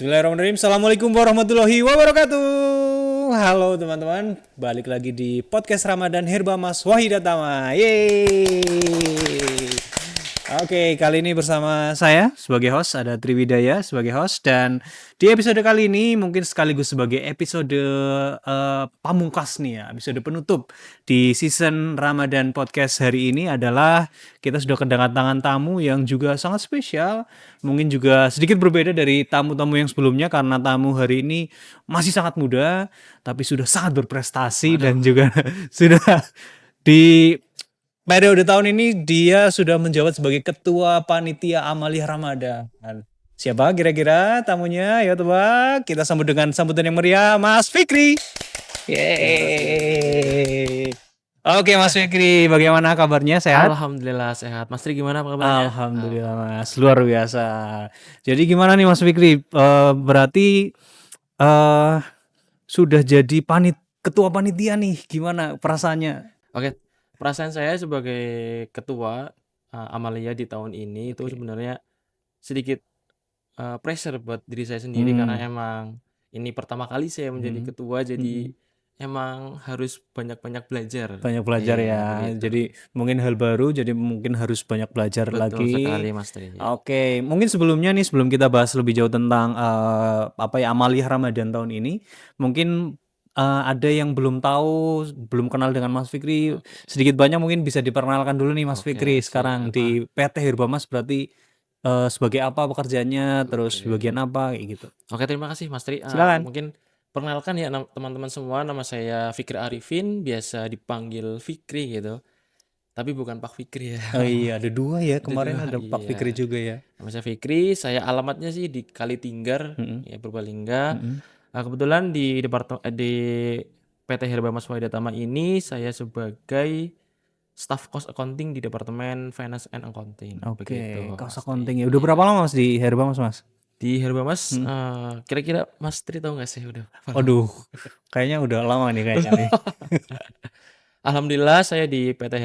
Bismillahirrahmanirrahim. Assalamualaikum warahmatullahi wabarakatuh. Halo teman-teman, balik lagi di podcast Ramadan Herba Mas Wahidatama. Yeay. Oke, kali ini bersama saya sebagai host, ada Triwidaya sebagai host, dan di episode kali ini mungkin sekaligus sebagai episode pamungkas nih ya, episode penutup di season Ramadan podcast hari ini adalah kita sudah kedatangan tamu yang juga sangat spesial, mungkin juga sedikit berbeda dari tamu-tamu yang sebelumnya karena tamu hari ini masih sangat muda, tapi sudah sangat berprestasi dan juga sudah di periode tahun ini dia sudah menjabat sebagai Ketua Panitia Amalia Ramadan. Siapa kira-kira tamunya? Ya tebak. Kita sambut dengan sambutan yang meriah, Mas Fikri. Yeay. Oke Mas Fikri, bagaimana kabarnya? Sehat? Alhamdulillah sehat. Mas Tri gimana apa kabarnya? Alhamdulillah Mas, luar biasa. Jadi gimana nih Mas Fikri? Berarti sudah jadi ketua panitia nih, gimana perasaannya? Oke, perasaan saya sebagai ketua Amalia di tahun ini itu sebenarnya sedikit pressure buat diri saya sendiri karena emang ini pertama kali saya menjadi ketua, jadi emang harus banyak-banyak belajar. Banyak belajar Iya, ya. begitu. Jadi mungkin hal baru, jadi mungkin harus banyak belajar Betul lagi. sekali Mas Tri. Oke, mungkin sebelumnya nih sebelum kita bahas lebih jauh tentang Amalia Ramadan tahun ini, mungkin ada yang belum tahu, belum kenal dengan Mas Fikri, sedikit banyak mungkin bisa diperkenalkan dulu nih Mas Oke, Fikri sekarang siap. di PT Herbamas berarti sebagai apa pekerjaannya, terus bagian apa kayak gitu. Oke, terima kasih Mas Tri. Silakan. Mungkin perkenalkan ya teman-teman semua, nama saya Fikri Arifin, biasa dipanggil Fikri gitu. Tapi bukan Pak Fikri ya. Oh iya, ada dua ya. Kemarin dua, ada Pak iya. Fikri juga ya. Nama saya Fikri, saya alamatnya sih di Kalitinggar, ya Purbalingga. Kebetulan di di PT Herbamas Wahidatama ini saya sebagai staff cost accounting di Departemen Finance and Accounting. Oke, Begitu, cost Mas Tri. accounting ya. Udah berapa lama Mas di Herbamas Mas? Di Herbamas, kira-kira Mas Tri tahu nggak sih udah berapa lama? Waduh, kayaknya udah lama nih kayaknya nih. Alhamdulillah saya di PT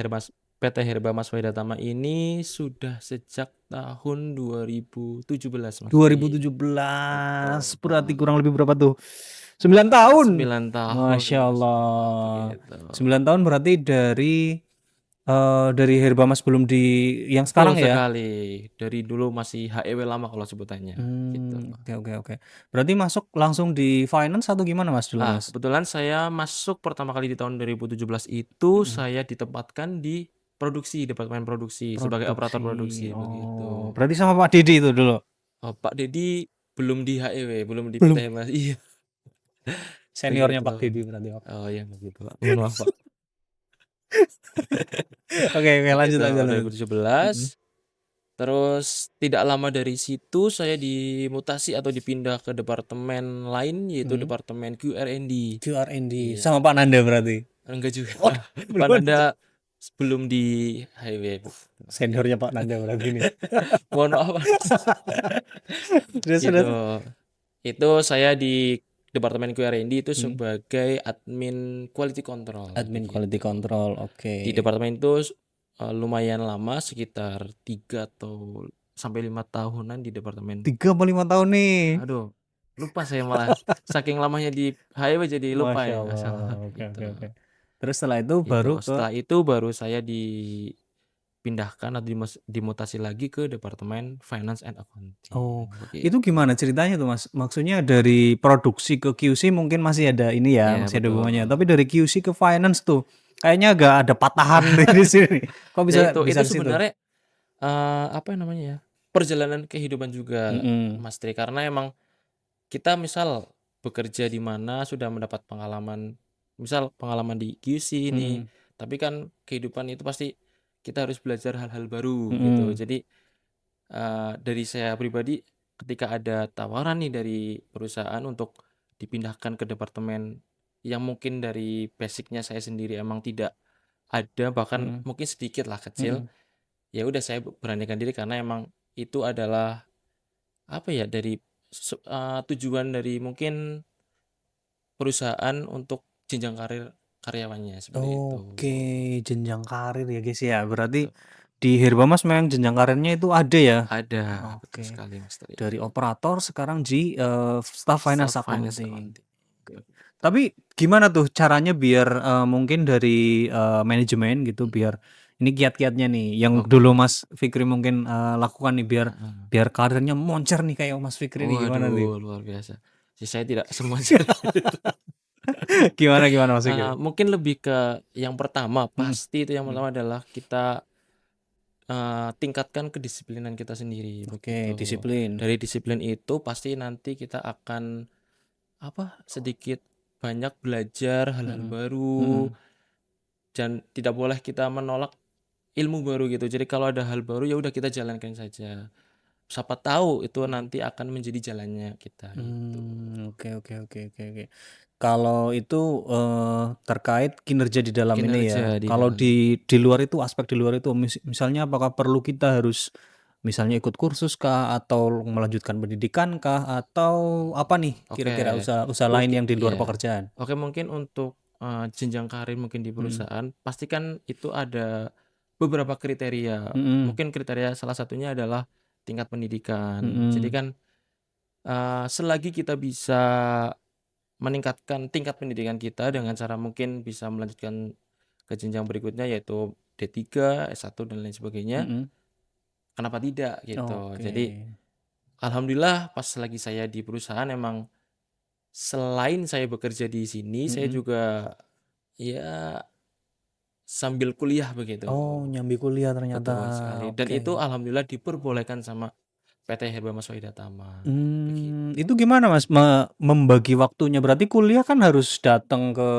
Herbamas Wahidatama ini sudah sejak tahun 2017 Mas Tri. 2017, berarti kurang lebih berapa tuh? 9 tahun. 9 tahun. Masya Allah. Gitu. 9 tahun berarti dari Herbamas belum di yang sekarang Betul ya? sekali. Dari dulu masih HEW lama kalau sebutannya. Gitu. Oke. Berarti masuk langsung di finance atau gimana Mas dulu Mas? Kebetulan saya masuk pertama kali di tahun 2017 itu saya ditempatkan di Departemen Produksi sebagai operator produksi begitu. Berarti sama Pak Didi itu dulu? Pak Dedi belum di HEW, belum di Belum. PT Herbamas. Iya. Seniornya Begitu. Pak Didi berarti. Oh iya begitu Pak. Mohon maaf Pak. Oke, lanjut. 2017. Terus tidak lama dari situ saya dimutasi atau dipindah ke departemen lain yaitu departemen QRND. QRND sama Pak Nanda berarti. Enggak juga. Oh, Pak Nanda sebelum di highway. Seniornya Pak Nanda berarti ini. Mohon maaf Pak. Gitu. Itu saya di departemen QRND itu sebagai admin quality control. Admin quality control, oke. Di departemen itu lumayan lama, sekitar 3 atau sampai 5 tahunan di departemen. 3 atau 5 tahun nih. Aduh, lupa saya malah. Saking lamanya di HIW jadi lupa ya. Masya Allah. Oke. Terus setelah itu Setelah itu baru saya dipindahkan atau dimutasi lagi ke Departemen Finance and Accounting. Oh, itu gimana ceritanya tuh Mas? Maksudnya dari produksi ke QC mungkin masih ada ini ya, masih ada hubungannya. Tapi dari QC ke finance tuh kayaknya agak ada patahan di sini. Kok bisa itu bisa sebenarnya apa namanya ya? Perjalanan kehidupan juga Mas Tri, karena emang kita misal bekerja di mana sudah mendapat pengalaman, misal pengalaman di QC ini, tapi kan kehidupan itu pasti kita harus belajar hal-hal baru gitu. Jadi dari saya pribadi ketika ada tawaran nih dari perusahaan untuk dipindahkan ke departemen yang mungkin dari basicnya saya sendiri emang tidak ada, bahkan mungkin sedikit lah kecil, ya udah saya beranikan diri karena emang itu adalah apa ya, dari tujuan dari mungkin perusahaan untuk jenjang karir karyawannya seperti itu. Oke, jenjang karir ya guys ya. Berarti di Herbamas memang jenjang karirnya itu ada ya. Ada, betul Oke. sekali Mas Tri. Dari operator sekarang di staff finance Staff finance accounting. accounting. Oke. Tapi gimana tuh caranya biar mungkin dari manajemen gitu biar ini kiat-kiatnya nih yang Oke. dulu Mas Fikri mungkin lakukan nih biar Heeh. biar karirnya moncer nih kayak Mas Fikri nih gimana nih? Waduh, luar biasa. Saya tidak semuanya Gimana Mas Fikri? mungkin lebih ke yang pertama, Hmm. pasti itu yang pertama adalah kita tingkatkan kedisiplinan kita sendiri Oke, begitu. disiplin. Dari disiplin itu pasti nanti kita akan sedikit banyak belajar hal-hal baru dan tidak boleh kita menolak ilmu baru gitu. Jadi kalau ada hal baru ya udah kita jalankan saja. Siapa tahu itu nanti akan menjadi jalannya kita gitu. Oke. Kalau itu terkait kinerja di dalam ini ya. Kinerja di Kalau dalam di luar itu aspek di luar itu misalnya apakah perlu kita harus misalnya ikut kursus kah atau melanjutkan pendidikan kah atau apa nih kira-kira Oke, usaha lain yang di luar iya. pekerjaan? Oke, mungkin untuk jenjang karir mungkin di perusahaan pasti kan itu ada beberapa kriteria. Mungkin kriteria salah satunya adalah tingkat pendidikan. Jadi kan selagi kita bisa meningkatkan tingkat pendidikan kita dengan cara mungkin bisa melanjutkan ke jenjang berikutnya yaitu D3, S1 dan lain sebagainya, kenapa tidak gitu. Oke. Jadi alhamdulillah pas lagi saya di perusahaan emang selain saya bekerja di sini, saya juga ya sambil kuliah begitu. Oh, nyambi kuliah ternyata. Betul sekali. Dan Oke. itu alhamdulillah diperbolehkan sama PT Herbamas Wahida Tama. Begitu. Itu gimana Mas membagi waktunya? Berarti kuliah kan harus datang ke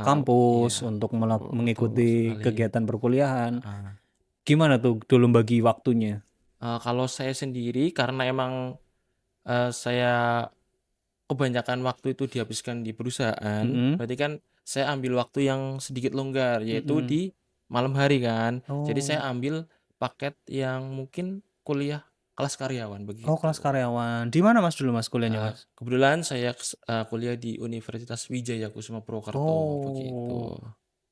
kampus Iya, untuk betul mengikuti sekali. kegiatan perkuliahan. Heeh. Gimana tuh dulu bagi waktunya? Kalau saya sendiri karena emang saya kebanyakan waktu itu dihabiskan di perusahaan, berarti kan saya ambil waktu yang sedikit longgar, yaitu di malam hari kan. Jadi saya Oh, ambil paket yang mungkin kuliah kelas karyawan begitu. kelas karyawan. Di mana Mas dulu Mas kuliahnya Mas? Kebetulan saya kuliah di Universitas Wijaya Kusuma Purwokerto begitu.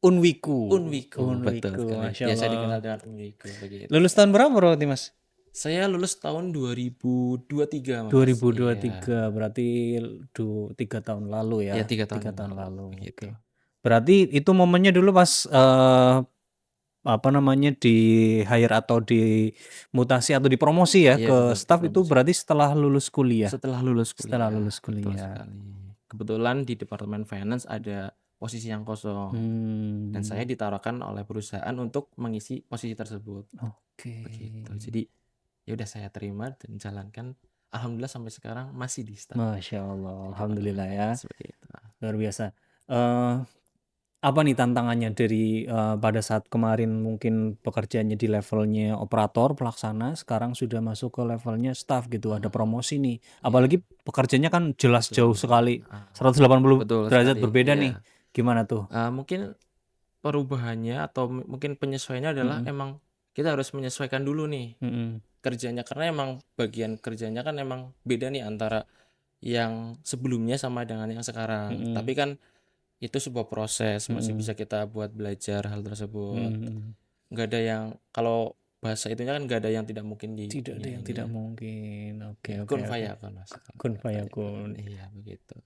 Unwiku. Unwiku, betul sekali. Masya Biasa Allah. dikenal dengan Unwiku begitu. Lulus tahun berapa berarti Mas? Saya lulus tahun 2023, Mas. 2023, berarti 3 tahun lalu ya? Iya, 3 tahun 3 yang tahun lalu, lalu. begitu. Oke. Berarti itu momennya dulu pas apa namanya di hire atau dimutasi atau dipromosi ya Iya, ke betul, staff itu dipromosi. berarti setelah lulus kuliah. Setelah lulus Setelah kuliah, lulus betul kuliah. sekali. Kebetulan di Departemen Finance ada posisi yang kosong dan saya ditawarkan oleh perusahaan untuk mengisi posisi tersebut. Oke. Begitu. Jadi ya udah saya terima dan jalankan. Alhamdulillah sampai sekarang masih di staff. Masya Allah, alhamdulillah ya, Seperti itu. luar biasa. Apa nih tantangannya dari pada saat kemarin mungkin pekerjaannya di levelnya operator pelaksana, sekarang sudah masuk ke levelnya staff gitu, ada promosi nih. Apalagi pekerjaannya kan jelas jauh sekali, 180 Betul derajat sekali, berbeda iya. nih. Gimana tuh? Mungkin perubahannya atau mungkin penyesuaiannya adalah emang kita harus menyesuaikan dulu nih kerjanya karena emang bagian kerjanya kan emang beda nih antara yang sebelumnya sama dengan yang sekarang. Tapi kan itu sebuah proses, masih bisa kita buat belajar hal tersebut. Nggak ada yang kalau bahasa itunya kan nggak ada yang tidak mungkin di Tidak ada dunia yang ini tidak ya. mungkin. Oke. Kun fayakun, Mas. Kun fayakun. Iya, begitu.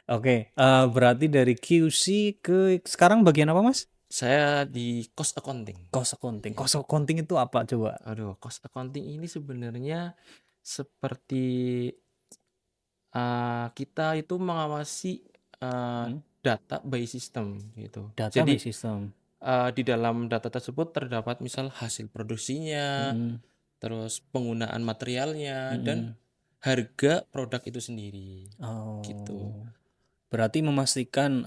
Oke, berarti dari QC ke sekarang bagian apa Mas? Saya di cost accounting. Cost accounting. Cost accounting itu apa coba? Aduh, cost accounting ini sebenarnya seperti kita itu mengawasi data by system gitu. Jadi Database system. di dalam data tersebut terdapat misal hasil produksinya, terus penggunaan materialnya dan harga produk itu sendiri. Gitu. Berarti memastikan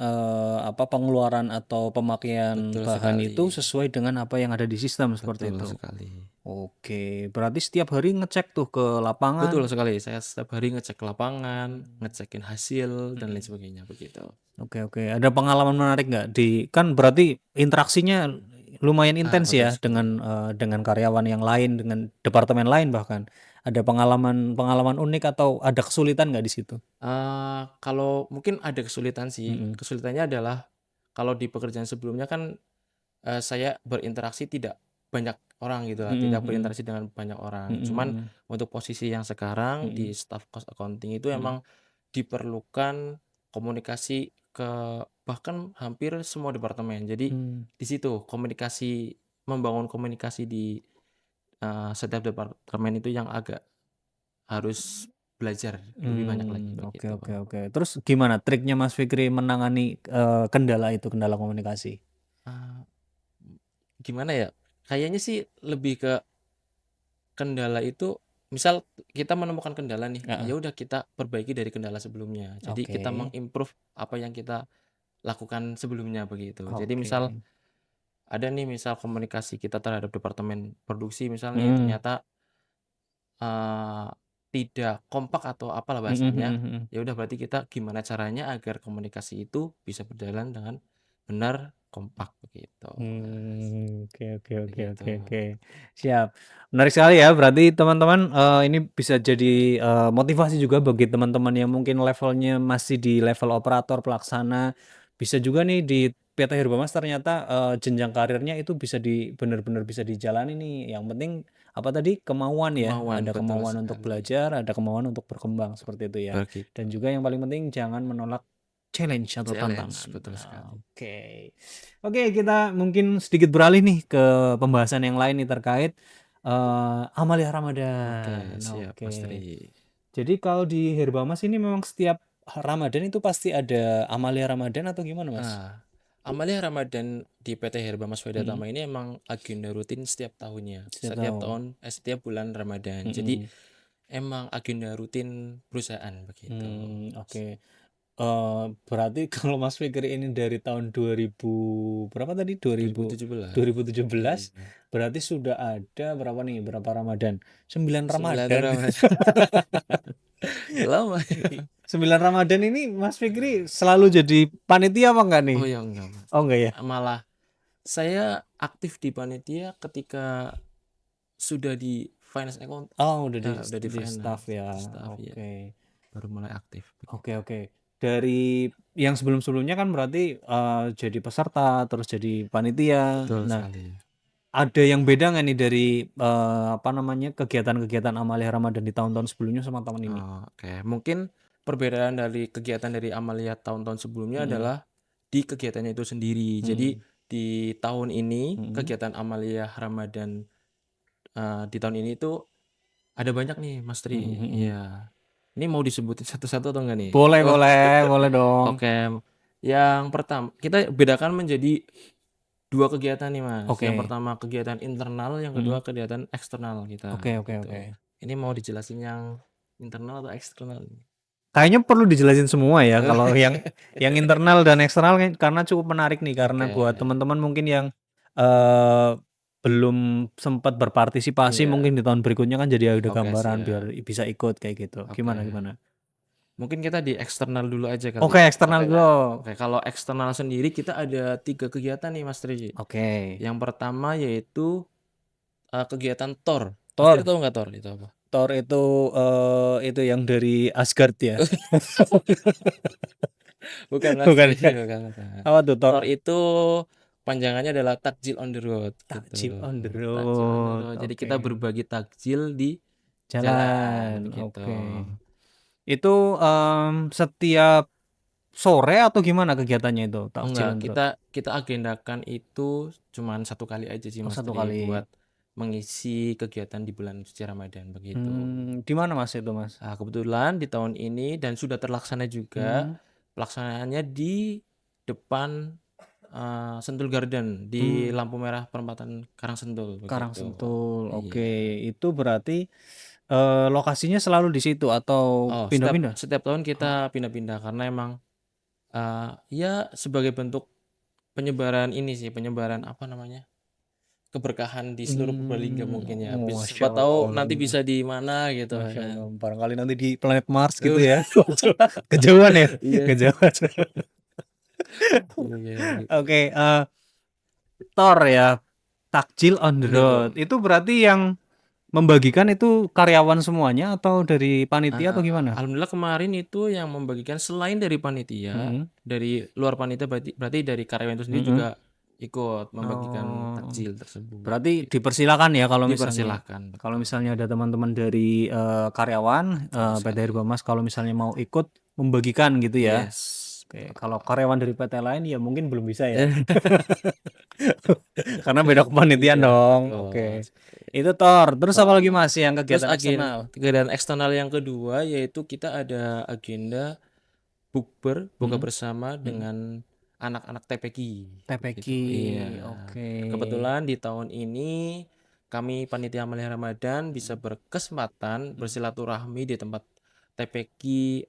apa pengeluaran atau pemakaian Betul bahan sekali. itu sesuai dengan apa yang ada di sistem seperti Betul itu. sekali. Oke, berarti setiap hari ngecek tuh ke lapangan. Betul sekali. Saya setiap hari ngecek ke lapangan, ngecekin hasil dan lain sebagainya begitu. Oke. Ada pengalaman menarik nggak kan berarti interaksinya lumayan intens betul ya sekali. dengan karyawan yang lain, dengan departemen lain bahkan. Ada pengalaman unik atau ada kesulitan nggak di situ? Kalau mungkin ada kesulitan sih. Kesulitannya adalah kalau di pekerjaan sebelumnya kan saya berinteraksi tidak banyak orang gitu lah, tidak berinteraksi dengan banyak orang. Cuman untuk posisi yang sekarang di staff cost accounting itu emang diperlukan komunikasi ke bahkan hampir semua departemen. Jadi di situ membangun komunikasi di setiap departemen itu yang agak harus belajar lebih banyak lagi Oke begitu. oke oke. Terus gimana triknya Mas Fikri menangani kendala komunikasi? Ah, gimana ya? Kayaknya sih lebih ke kendala itu, misal kita menemukan kendala nih, ya udah kita perbaiki dari kendala sebelumnya. Jadi kita Oke. mengimprove apa yang kita lakukan sebelumnya begitu. Jadi misal Oke. ada nih misal komunikasi kita terhadap departemen produksi misal nih Mm-mm. ternyata tidak kompak atau apalah Mm-mm, bahasanya, mm-mm. ya udah berarti kita gimana caranya agar komunikasi itu bisa berjalan dengan benar, kompak begitu. Oke oke oke Begitu. oke oke. Siap. Menarik sekali ya. Berarti teman-teman ini bisa jadi motivasi juga bagi teman-teman yang mungkin levelnya masih di level operator pelaksana. Bisa juga nih di PT Herbamas ternyata jenjang karirnya itu bisa benar-benar bisa dijalani nih. Yang penting apa tadi kemauan ya. Kemauan, Ada betul kemauan untuk sekali. belajar, ada kemauan untuk berkembang seperti itu ya. Begitu. Dan juga yang paling penting jangan menolak challenge atau Challenge, tantangan. betul sekali. Oke. Oke, kita mungkin sedikit beralih nih ke pembahasan yang lain nih terkait Amalia Oke, Ramadan. siap Oke. Mas Tri. Jadi kalau di Herbamas ini memang setiap Ramadan itu pasti ada Amalia Ramadan atau gimana, Mas? Amalia Ramadan di PT Herbamas Mm-mm. Vedatama ini emang agenda rutin setiap tahunnya, Setiap tahun. setiap bulan Ramadan. Jadi emang agenda rutin perusahaan begitu. Oke. Berarti kalau Mas Fikri ini dari tahun 2000 berapa tadi? 2017. 2017 Iya. berarti sudah ada berapa nih? Berapa Ramadan? 9 9 Ramadan. Ramadan. Lama. 9 Ramadan ini Mas Fikri selalu jadi panitia apa enggak nih? Oh ya enggak, Mas. Oh enggak ya? Malah saya aktif di panitia ketika sudah di finance account. Oh, udah udah di di finance. staff ya. Staff, Oke. ya. Baru mulai aktif. Oke. Dari yang sebelum-sebelumnya kan berarti jadi peserta terus jadi panitia. Betul Nah, sekali. ada yang beda nggak nih dari kegiatan-kegiatan Amalia Ramadan di tahun-tahun sebelumnya sama tahun ini? Oke, mungkin perbedaan dari kegiatan dari Amalia tahun-tahun sebelumnya adalah di kegiatannya itu sendiri. Jadi di tahun ini kegiatan Amalia Ramadan di tahun ini itu ada banyak nih Mas Tri. Iya. Ini mau disebutin satu-satu atau enggak nih? Boleh dong. Oke. Yang pertama, kita bedakan menjadi 2 kegiatan nih Mas. Oke. Yang pertama kegiatan internal, yang kedua kegiatan eksternal kita. Oke. Gitu. Ini mau dijelasin yang internal atau eksternal? Kayaknya perlu dijelasin semua ya kalau yang internal dan eksternal karena cukup menarik nih karena buat teman-teman mungkin yang belum sempat berpartisipasi mungkin di tahun berikutnya kan jadi ada gambaran biar bisa ikut kayak gitu. Gimana? Mungkin kita di eksternal dulu aja kali. Oke, eksternal dulu. Oke, kalau eksternal sendiri kita ada 3 kegiatan nih Mas Tri. Oke. Yang pertama yaitu kegiatan TOR. TOR. Mas Tri tahu nggak TOR itu apa? TOR itu yang dari Asgard ya? Bukan Mas Bukan. Tri, bukan. Apa tuh TOR? TOR itu panjangannya adalah takjil on the road. Takjil gitu. on the Takjil on the road. road. Jadi kita berbagi takjil di jalan. begitu. Oke. Itu setiap sore atau gimana kegiatannya itu? Enggak, kita agendakan itu cuman 1 kali aja sih Mas satu Tri, kali. buat mengisi kegiatan di bulan suci Ramadan begitu. Di mana Mas itu Mas? Kebetulan di tahun ini dan sudah terlaksana juga pelaksanaannya di depan Sentul Garden di lampu merah perempatan Karangsentul begitu. Karangsentul. Iya. Oke, itu berarti lokasinya selalu di situ atau pindah-pindah? Setiap tahun kita pindah-pindah karena emang ya sebagai bentuk penyebaran apa namanya? Keberkahan di seluruh Purbalingga mungkin ya. Siapa tahu nanti bisa di mana gitu. Barangkali nanti di planet Mars gitu ya. Kejauhan ya? Kejauhan. Oke, TOR ya, takjil on the road. Itu berarti yang membagikan itu karyawan semuanya atau dari panitia atau gimana? Alhamdulillah kemarin itu yang membagikan selain dari panitia, dari luar panitia berarti dari karyawan itu sendiri juga ikut membagikan Oh, takjil tersebut. berarti dipersilakan ya kalau misalnya Dipersilahkan. kalau misalnya ada teman-teman dari karyawan PT Herbamas kalau misalnya mau ikut membagikan gitu ya. Yes. Oke, kalau karyawan dari PT lain ya mungkin belum bisa ya. Karena beda kepanitiaan Iya, dong. betul. Oke. Itu Thor. Terus apa lagi Mas yang Terus kegiatan eksternal? kegiatan eksternal yang kedua yaitu kita ada agenda buka Hmm. bersama dengan anak-anak TPQ. TPQ. Gitu. Iya. Oke. Kebetulan di tahun ini kami panitia Amaliyah Ramadan bisa berkesempatan bersilaturahmi di tempat TPQ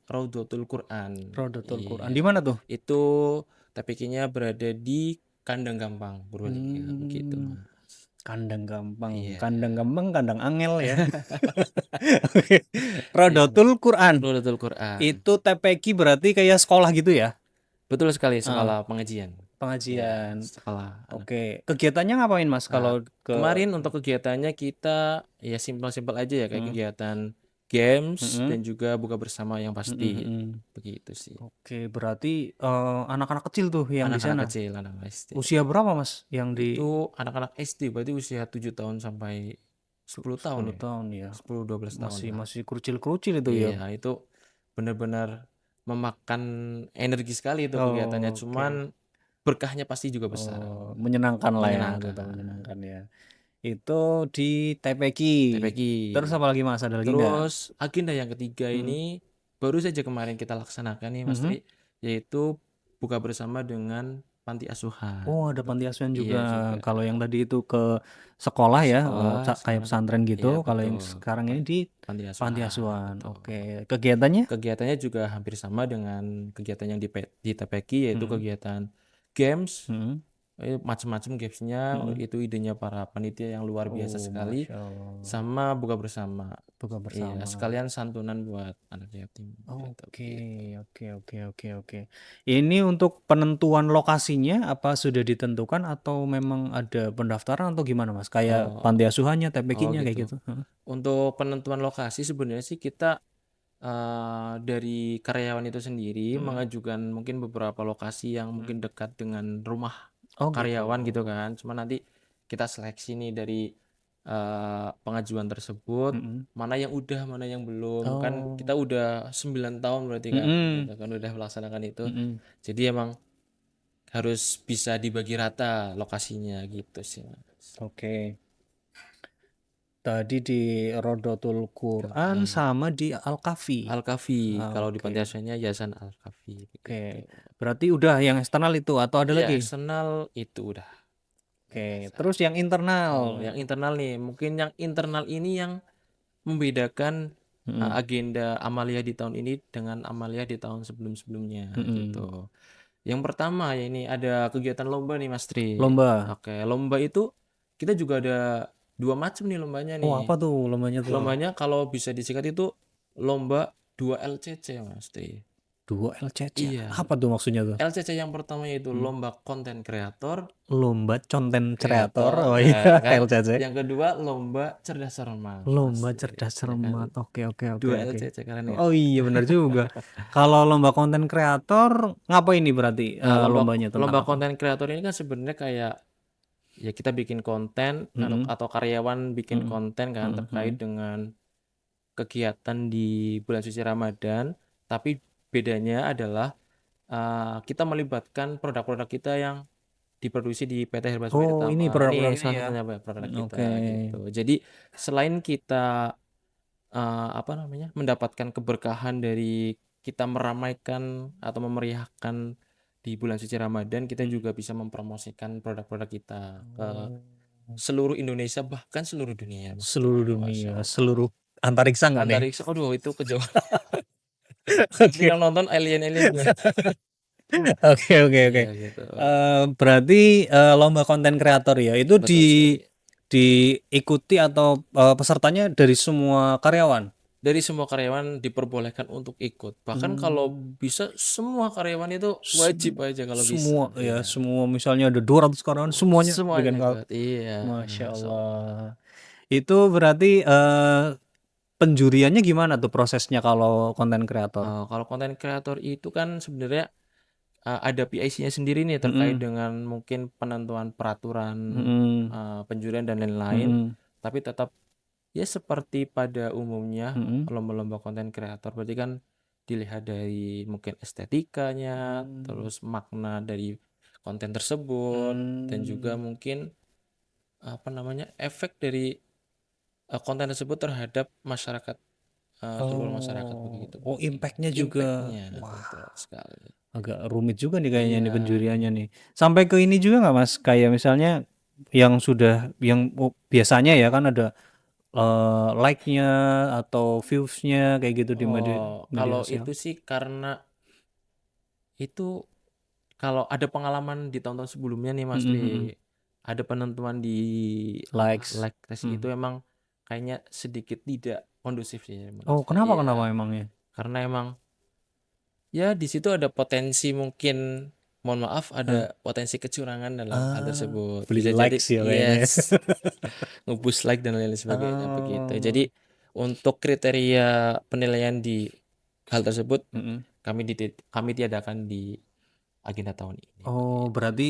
Raudhatul Quran. Rodotul Quran. Iya. Di mana tuh? Itu TPQ-nya berada di Kandang Gampang, Purbalingga begitu. Hmm. Kandang gampang. Iya. Kandang gampang, kandang angel ya. Oke. Rodotul Quran. Raudhatul Quran. Itu TPQ berarti kayak sekolah gitu ya? Betul sekali, sekolah pengajian. Pengajian. Sekolah. Oke. Kegiatannya ngapain Mas kalau ke Kemarin untuk kegiatannya kita ya simpel-simpel aja ya kayak kegiatan games dan juga buka bersama yang pasti. Begitu sih. Oke, berarti anak-anak kecil tuh yang di sana. Anak-anak kecil, anak SD. Usia berapa Mas yang di Itu anak-anak SD berarti usia 7 tahun sampai 10 tahun 10 ya. tahun ya? 10-12 tahun lah. Masih kerucil-kerucil itu ya. Iya, itu benar-benar memakan energi sekali itu kegiatannya. Cuman berkahnya pasti juga besar. Menyenangkan lah ya, Menyenangkan. tetap menyenangkan ya. Itu di TPQ. TPQ. Terus apa lagi Mas? Ada lagi nggak? Terus agenda yang ketiga ini baru saja kemarin kita laksanakan nih Mas Tri, yaitu buka bersama dengan panti asuhan. Oh, ada panti asuhan Iya juga. juga. Kalau yang tadi itu ke sekolah ya, Sekolah, kayak pesantren gitu. iya, Kalau yang betul. sekarang ini di Panti asuhan. panti asuhan. betul. Oke. Kegiatannya? Kegiatannya juga hampir sama dengan kegiatan yang di TPQ yaitu kegiatan games. Hmm. Macam-macam gamesnya itu idenya para panitia yang luar biasa sekali. Masya Allah. Sama buka bersama. Buka bersama. Iya, sekalian santunan buat anak yatim. Oke. Ini untuk penentuan lokasinya apa sudah ditentukan atau memang ada pendaftaran atau gimana Mas? Kayak panti asuhannya, TPQ-nya kayak gitu. Untuk penentuan lokasi sebenarnya sih kita dari karyawan itu sendiri mengajukan mungkin beberapa lokasi yang mungkin dekat dengan rumah karyawan gitu kan. Cuma nanti kita seleksi nih dari pengajuan tersebut mana yang udah mana yang belum. Kan kita udah 9 tahun berarti kan kita kan udah melaksanakan itu. Jadi emang harus bisa dibagi rata lokasinya gitu sih Mas. Oke. Tadi di Rodotul Quran sama di Al-Kafi. Al-Kafi, kalau di panti asuhannya Yayasan Al-Kafi. Oke. Berarti udah yang eksternal itu atau ada lagi? Eksternal itu udah. Oke. Terus yang internal. Yang internal nih, mungkin yang internal ini yang membedakan agenda Amalia di tahun ini dengan Amalia di tahun sebelum-sebelumnya gitu. Yang pertama ya ini ada kegiatan lomba nih Mas Tri. Lomba. Oke, lomba itu kita juga ada 2 macam nih lombanya nih. Oh, apa tuh lombanya tuh? Lombanya kalau bisa disingkat itu lomba 2 LCC Mas Tri. 2 LCC. Iya. Apa tuh maksudnya tuh? LCC yang pertama yaitu lomba konten kreator. Lomba content creator. Oh Nah, iya, kan? LCC. Yang kedua lomba cerdas cermat. Lomba cerdas cermat. Oke. 2 LCC keren ya. Oh iya benar juga. Kalau lomba konten kreator ngapain nih berarti lombanya tentang Lomba apa? konten kreator ini kan sebenarnya kayak ya kita bikin konten atau karyawan bikin konten kan terkait dengan kegiatan di bulan suci Ramadan, tapi bedanya adalah kita melibatkan produk-produk kita yang diproduksi di PT Herba Swahi Tama. Ini produk-produk salah ini ya. satunya produk kita gitu. Jadi selain kita mendapatkan keberkahan dari kita meramaikan atau memeriahkan di bulan suci Ramadan, kita juga bisa mempromosikan produk-produk kita ke seluruh Indonesia bahkan seluruh dunia. Seluruh dunia, seluruh antariksa nggak nih? Antariksa, aduh itu kejauhan. Yang nonton alien juga. Oke. Iya, gitu. Berarti lomba konten kreator ya itu diikuti atau pesertanya dari semua karyawan? Dari semua karyawan diperbolehkan untuk ikut. Bahkan kalau bisa semua karyawan itu wajib aja kalau Semua bisa. ya, semua misalnya ada 200 karyawan semuanya bikin ikut. Iya. Masya Allah. Itu berarti penjuriannya gimana tuh prosesnya kalau konten kreator? Kalau konten kreator itu kan sebenarnya ada PIC-nya sendiri nih terkait Mm-mm. dengan mungkin penentuan peraturan Mm-mm. penjurian dan lain-lain, Mm-mm. tapi tetap ya seperti pada umumnya Mm-mm. lomba-lomba konten kreator berarti kan dilihat dari mungkin estetikanya, terus makna dari konten tersebut, dan juga Hmm. mungkin apa namanya efek dari konten tersebut terhadap masyarakat, seluruh masyarakat begitu Oh, Mas. impactnya juga. Impactnya betul Wah, sekali. agak rumit juga nih kayaknya nih Iya. penjuriannya nih. Sampai ke ini juga nggak Mas? Kayak misalnya yang biasanya ya kan ada like-nya atau views-nya kayak gitu di media Oh, media kalau sosial. itu sih karena itu kalau ada pengalaman di tahun-tahun sebelumnya nih Mas Mm-mm, mm-mm. Tri, ada penentuan di Likes. like test itu Hmm. emang kayaknya sedikit tidak kondusif sih Oh, menurut saya. kenapa Iya, emangnya? karena emang ya di situ ada potensi mungkin, mohon maaf, Hah? ada potensi kecurangan dalam hal Ah, tersebut. beli Bisa jadi likes ya kayaknya. yes, ngeboost like dan lain sebagainya begitu. Oh. Jadi untuk kriteria penilaian di hal tersebut Mm-mm. kami tiadakan di agenda tahun ini Oh, begitu. berarti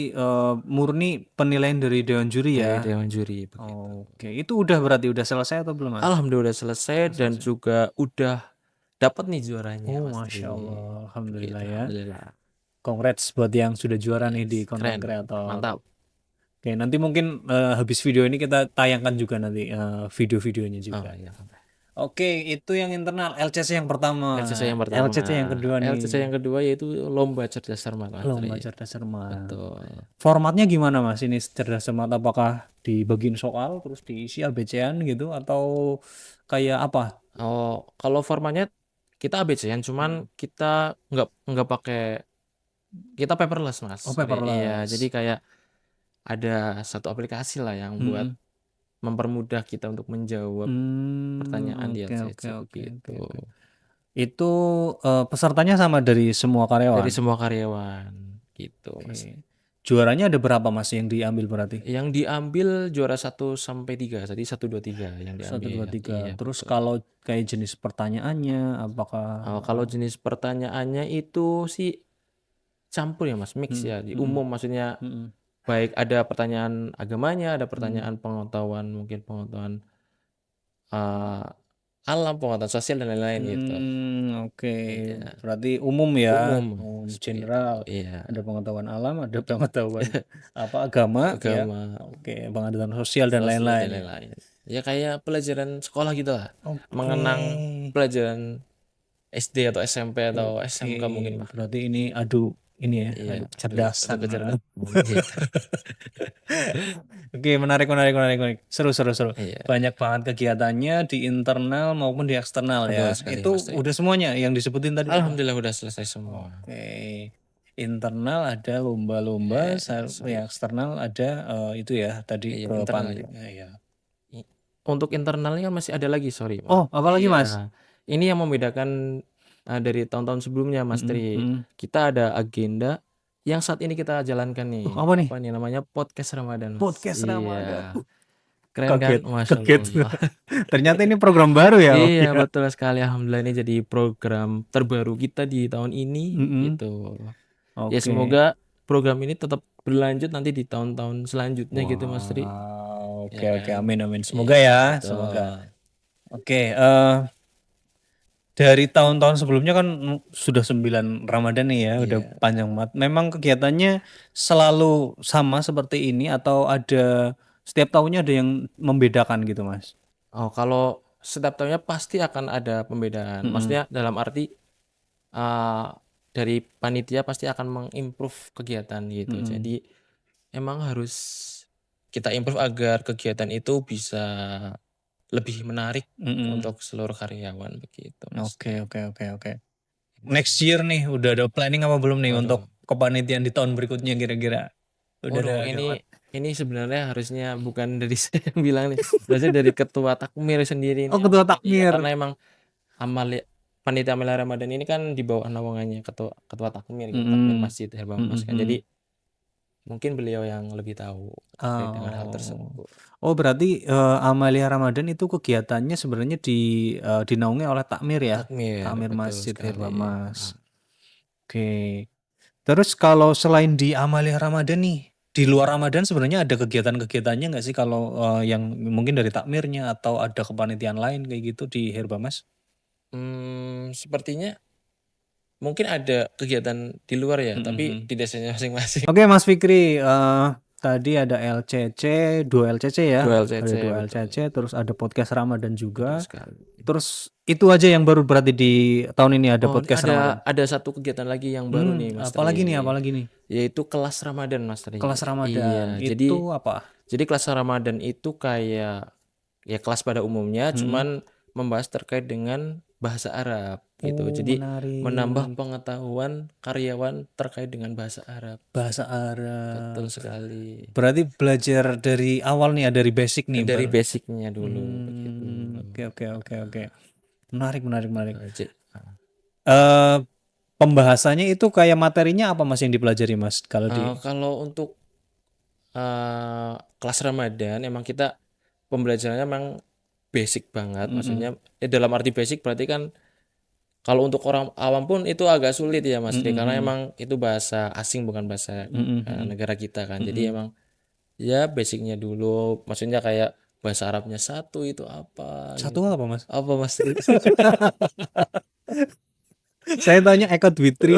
murni penilaian dari Dewan Juri Dari ya? Dewan Juri begitu. Oke, itu udah berarti udah selesai atau belum, Mas? Alhamdulillah selesai Udah dan selesai. juga udah dapat nih juaranya Oh, Mas Masya Tri. Allah. Alhamdulillah Begitu, ya. alhamdulillah. Congrats buat yang sudah juara nih di Yes, konten keren, kreator. mantap. Oke, nanti mungkin habis video ini kita tayangkan juga nanti video-videonya Oh juga. iya. Oke, itu yang internal. LCC yang pertama. LCC yang pertama. LCC yang kedua LCC nih. yang kedua yaitu lomba cerdas cermat Mas Lomba Tri. cerdas cermat. Betul. Formatnya gimana Mas? Ini cerdas cermat apakah dibagiin soal terus diisi ABC-an gitu atau kayak apa? Oh, kalau formatnya kita ABC-an, cuman kita nggak pakai, kita paperless Oh, Mas Tri. Iya, jadi paperless. kayak ada satu aplikasi lah yang buat Mm-mm. mempermudah kita untuk menjawab pertanyaan di Oke oke LCC oke oke begitu. oke. Itu pesertanya sama dari semua Dari karyawan. semua karyawan gitu Mas. Oke. Juaranya ada berapa Mas yang diambil berarti? Yang diambil juara 1 sampai 3, jadi 1 2 3 yang Satu dua diambil. tiga. Iya Terus betul. kalau kayak jenis pertanyaannya apakah Kalau jenis pertanyaannya itu sih campur ya Mas, mix mm, ya. Di mm, umum maksudnya mm. baik ada pertanyaan agamanya, ada Hmm. pertanyaan pengetahuan, mungkin pengetahuan eh, alam, pengetahuan sosial dan lain-lain gitu. Oke. Iya, Berarti umum ya, umum umum seperti itu. general. Iya, Ada pengetahuan alam, ada pengetahuan apa agama ya. agama, Oke, pengetahuan sosial dan sosial lain-lain dan ya. lain-lain. Ya kayak pelajaran sekolah gitu lah. Oke. Mengenang pelajaran SD atau SMP atau Oke, SMK mungkin Pak. berarti ini ini ya, Iya, adu aduh kecerdasan. kecerdasan gitu. Oke, menarik, menarik, menarik, menarik. Seru, seru, seru. Iya, Banyak banget kegiatannya di internal maupun di eksternal betul ya. sekali Itu Mas Tri. udah semuanya yang disebutin tadi apa? Alhamdulillah udah selesai semua. Oke. Internal ada lomba-lomba, Sorry. yang eksternal ada itu ya tadi Iya, ke internal ya. panitia ya. Untuk internalnya masih ada lagi, sorry Mas. Oh, apa lagi Mas? Iya, ini yang membedakan dari tahun-tahun sebelumnya Mas Mm-mm, Tri. mm. Kita ada agenda yang saat ini kita jalankan nih. Apa nih? Apa nih namanya, podcast Ramadan Mas. Podcast Ramadan. Iya, keren kan? Kaget, Masya kaget. Allah. Ternyata ini program baru ya, Om? Iya Ya. betul sekali, alhamdulillah ini jadi program terbaru kita di tahun ini Mm-mm. gitu. Ya Oke. semoga program ini tetap berlanjut nanti di tahun-tahun selanjutnya gitu Mas Tri. Wow, oke Ya oke, kan? amin amin. Semoga Iya ya, semoga. betul. Oke, dari tahun-tahun sebelumnya kan sudah 9 Ramadan nih ya, udah Iya. panjang banget. Memang kegiatannya selalu sama seperti ini atau ada setiap tahunnya ada yang membedakan gitu, Mas? Oh, kalau setiap tahunnya pasti akan ada pembedaan. Mm-mm, Maksudnya dalam arti dari panitia pasti akan mengimprove kegiatan gitu. mm-mm, Jadi emang harus kita improve agar kegiatan itu bisa lebih menarik mm-mm. untuk seluruh karyawan begitu, Mas. Oke oke oke oke. Next year nih, udah ada planning apa belum nih Waduh, untuk kepanitiaan di tahun berikutnya kira-kira? Udah ada waduh, gambar? ini sebenarnya harusnya bukan dari saya yang bilang nih, harusnya dari ketua takmir sendiri Oh, nih. ketua Iya, takmir. karena emang Amalia panitia Amalia Ramadan ini kan di bawah naungannya ketua ketua takmir gitu, takmir Mm-mm, masjid Herbamas kan. mm-mm. Jadi mungkin beliau yang lebih tahu terkait dengan hal Oh. tersebut. Oh, berarti Amalia Ramadan itu kegiatannya sebenarnya dinaungi oleh takmir ya? Takmir, Takmir betul Masjid sekali. Herbamas. Oke. Terus kalau selain di Amalia Ramadan nih, di luar Ramadan sebenarnya ada kegiatan-kegiatannya nggak sih kalau yang mungkin dari takmirnya atau ada kepanitiaan lain kayak gitu di Herbamas? Sepertinya mungkin ada kegiatan di luar ya, tapi di desanya masing-masing. Oke Mas Fikri, tadi ada LCC, 2 LCC ya, 2 ada LCC 2 betul, LCC, terus ada podcast Ramadan betul juga, sekali. terus itu aja yang baru berarti di tahun ini ada Oh, podcast Ramadan. ada satu kegiatan lagi yang baru nih Mas Apalagi nih, Tri, apalagi nih? yaitu kelas Ramadan Mas Tri. Kelas Ramadan, Iya, itu apa? jadi kelas Ramadan itu kayak ya kelas pada umumnya, cuman membahas terkait dengan bahasa Arab gitu. Oh, Jadi menambah menarik. pengetahuan karyawan terkait dengan bahasa Arab. Bahasa Arab. Betul sekali. Berarti belajar dari awal nih ya, dari basic nih. Dari basicnya dulu begitu. Oke. Menarik. Eh, j- Eh Pembahasannya itu kayak materinya apa Mas yang dipelajari Mas? Kalau di Kalau untuk kelas Ramadan emang kita pembelajarannya emang basic banget. Maksudnya dalam arti basic berarti kan kalau untuk orang awam pun itu agak sulit ya Mas Tri, karena emang itu bahasa asing bukan bahasa negara kita kan. Jadi emang ya basicnya dulu, maksudnya kayak bahasa Arabnya satu itu apa satu gitu. apa Mas? Apa Mas Tri? Saya tanya Eko Dwitri.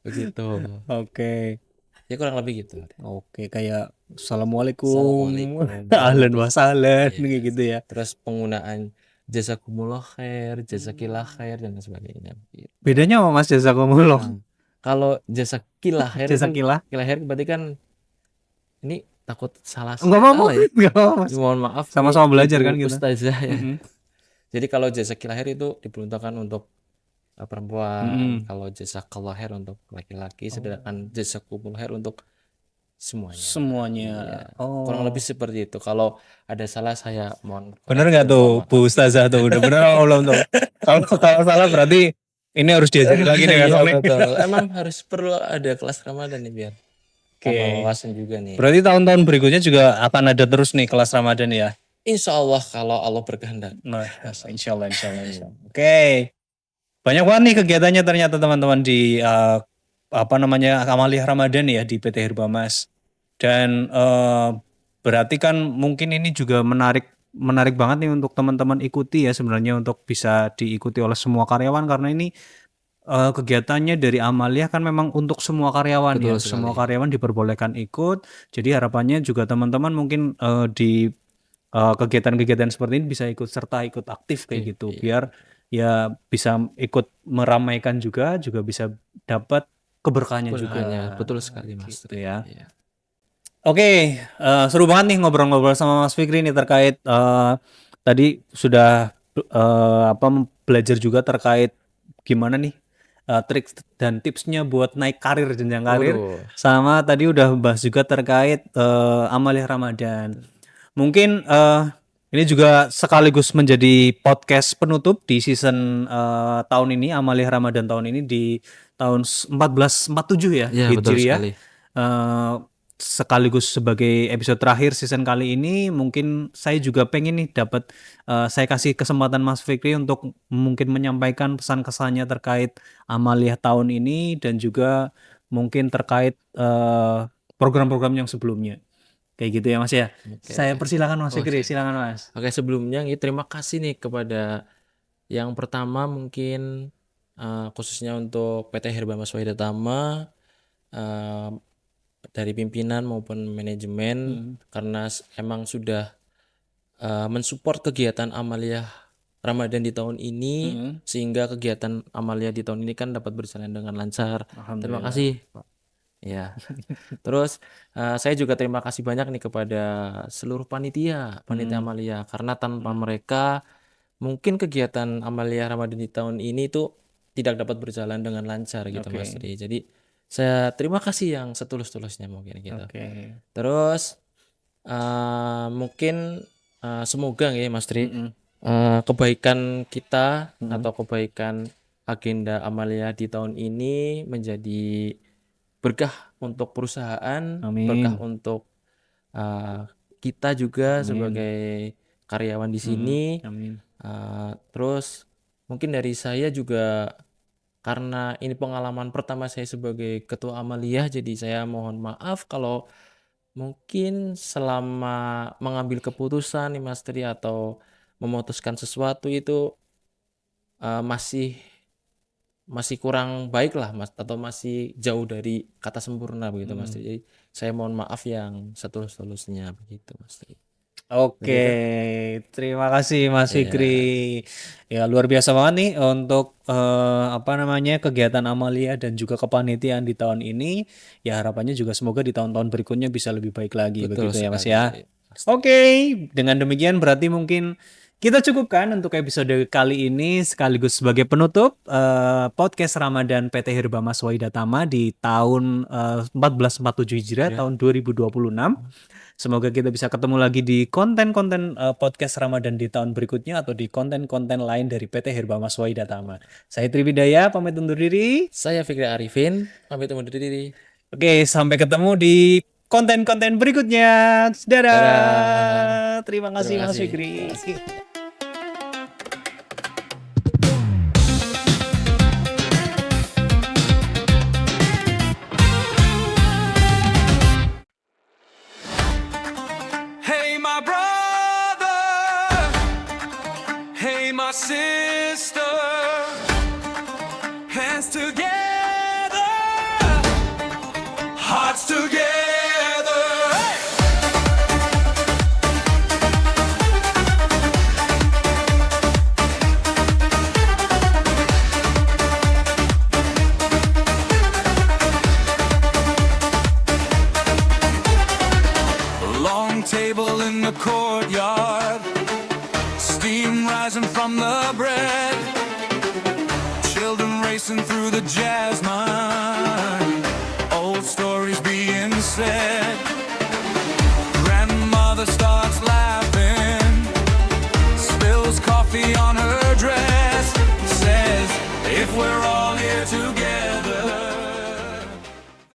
Begitu. Oke. Ya kurang lebih gitu. Oke, kayak Assalamualaikum, Assalamualaikum ahlan wa warahmatullahi sahlan Iya. kayak gitu ya. Terus penggunaan jazakumullah khair, jazakillah khair dan sebagainya. Gitu. Bedanya apa Mas jazakumullah? Nah, kalau jazakillah khair itu Jazakillah. khair berarti kan ini takut salah Enggak apa-apa, salah ya. enggak apa-apa Mas. Mohon maaf nih Sama-sama belajar ibu kan kita. ustazah ya. Jadi kalau jazakillah khair itu diperuntukkan untuk perempuan, kalau jazakallah khair untuk laki-laki, sedangkan jazakumullah khair untuk semuanya. Semuanya. Iya. Oh. Kurang lebih seperti itu. Kalau ada salah saya mohon Bener koreksi nggak dan tuh mohon Bu maaf. Ustazah tuh? Udah bener apa belum tuh? Kalau salah berarti ini harus diajari lagi nih Iya besok nih. betul. Emang harus perlu ada kelas Ramadan nih biar tambah Oke. wawasan juga nih. Berarti tahun-tahun berikutnya juga akan ada terus nih kelas Ramadan ya? Insya Allah kalau Allah berkehendak. Nah, insya Allah. Oke. Banyak banget nih kegiatannya ternyata teman-teman di apa namanya Amalia Ramadan ya di PT Herbamas. Dan berarti kan mungkin ini juga menarik banget nih untuk teman-teman ikuti ya sebenarnya untuk bisa diikuti oleh semua karyawan karena ini kegiatannya dari Amalia kan memang untuk semua karyawan ya. Betul sekali. Semua karyawan diperbolehkan ikut. Jadi harapannya juga teman-teman mungkin di kegiatan-kegiatan seperti ini bisa ikut serta ikut aktif kayak gitu biar ya bisa ikut meramaikan juga bisa dapat keberkahannya juga. Berkahnya. Betul sekali Mas. Gitu ya. Iya. Oke, seru banget nih ngobrol-ngobrol sama Mas Fikri nih terkait tadi sudah belajar juga terkait gimana nih trik dan tipsnya buat naik karir jenjang karir. Waduh. Sama tadi udah bahas juga terkait Amalia Ramadan. Mungkin ini juga sekaligus menjadi podcast penutup di season tahun ini Amalia Ramadan tahun ini di tahun 1447 ya Iya betul Hijriah. sekali. Sekaligus sebagai episode terakhir season kali ini mungkin saya juga pengen nih dapat saya kasih kesempatan Mas Fikri untuk mungkin menyampaikan pesan-kesannya terkait Amalia tahun ini dan juga mungkin terkait program-program yang sebelumnya. Kayak gitu ya Mas ya. Oke. Saya persilakan Mas Fikri, silakan Mas. Oke, sebelumnya terima kasih nih kepada yang pertama mungkin khususnya untuk PT Herbamas Wahida Tama, dari pimpinan maupun manajemen karena emang sudah mensupport kegiatan Amalia Ramadan di tahun ini sehingga kegiatan Amalia di tahun ini kan dapat berjalan dengan lancar. Terima kasih Pak. Ya. Terus saya juga terima kasih banyak nih kepada seluruh panitia Amalia karena tanpa mereka mungkin kegiatan Amalia Ramadan di tahun ini tuh tidak dapat berjalan dengan lancar gitu Mas Tri. Jadi saya terima kasih yang setulus-tulusnya mungkin gitu. Terus mungkin semoga ya Mas Tri kebaikan kita atau kebaikan agenda Amalia di tahun ini menjadi berkah untuk perusahaan, berkah untuk kita juga sebagai karyawan di sini. Terus mungkin dari saya juga karena ini pengalaman pertama saya sebagai ketua amaliyah, jadi saya mohon maaf kalau mungkin selama mengambil keputusan nih Mas Tri atau memutuskan sesuatu itu masih kurang baik lah Mas, atau masih jauh dari kata sempurna begitu Mas Tri. Jadi saya mohon maaf yang setulus-tulusnya begitu Mas Tri. Oke, terima kasih Mas Fikri. Ya luar biasa banget nih untuk kegiatan amalia dan juga kepanitiaan di tahun ini. Ya harapannya juga semoga di tahun-tahun berikutnya bisa lebih baik lagi Betul begitu ya Mas sekali. ya. Oke, dengan demikian berarti mungkin kita cukupkan untuk episode kali ini sekaligus sebagai penutup podcast Ramadan PT Herba Mas Wahida Tama di tahun 1447 Hijriah tahun 2026. Semoga kita bisa ketemu lagi di konten-konten podcast Ramadan di tahun berikutnya atau di konten-konten lain dari PT Herba Mas Wahida Tama. Saya Triwidaya pamit undur diri. Saya Fikri Arifin pamit undur diri. Oke, sampai ketemu di konten-konten berikutnya. Dadah. Terima kasih Mas Fikri. Hey, my brother. Hey, my sister. Hands together. Hearts together. Hey! Long table in the courtyard, steam rising from the bread, children racing through the jasmine, old stories being said. Grandmother starts laughing, spills coffee on her dress, says, if we're all here together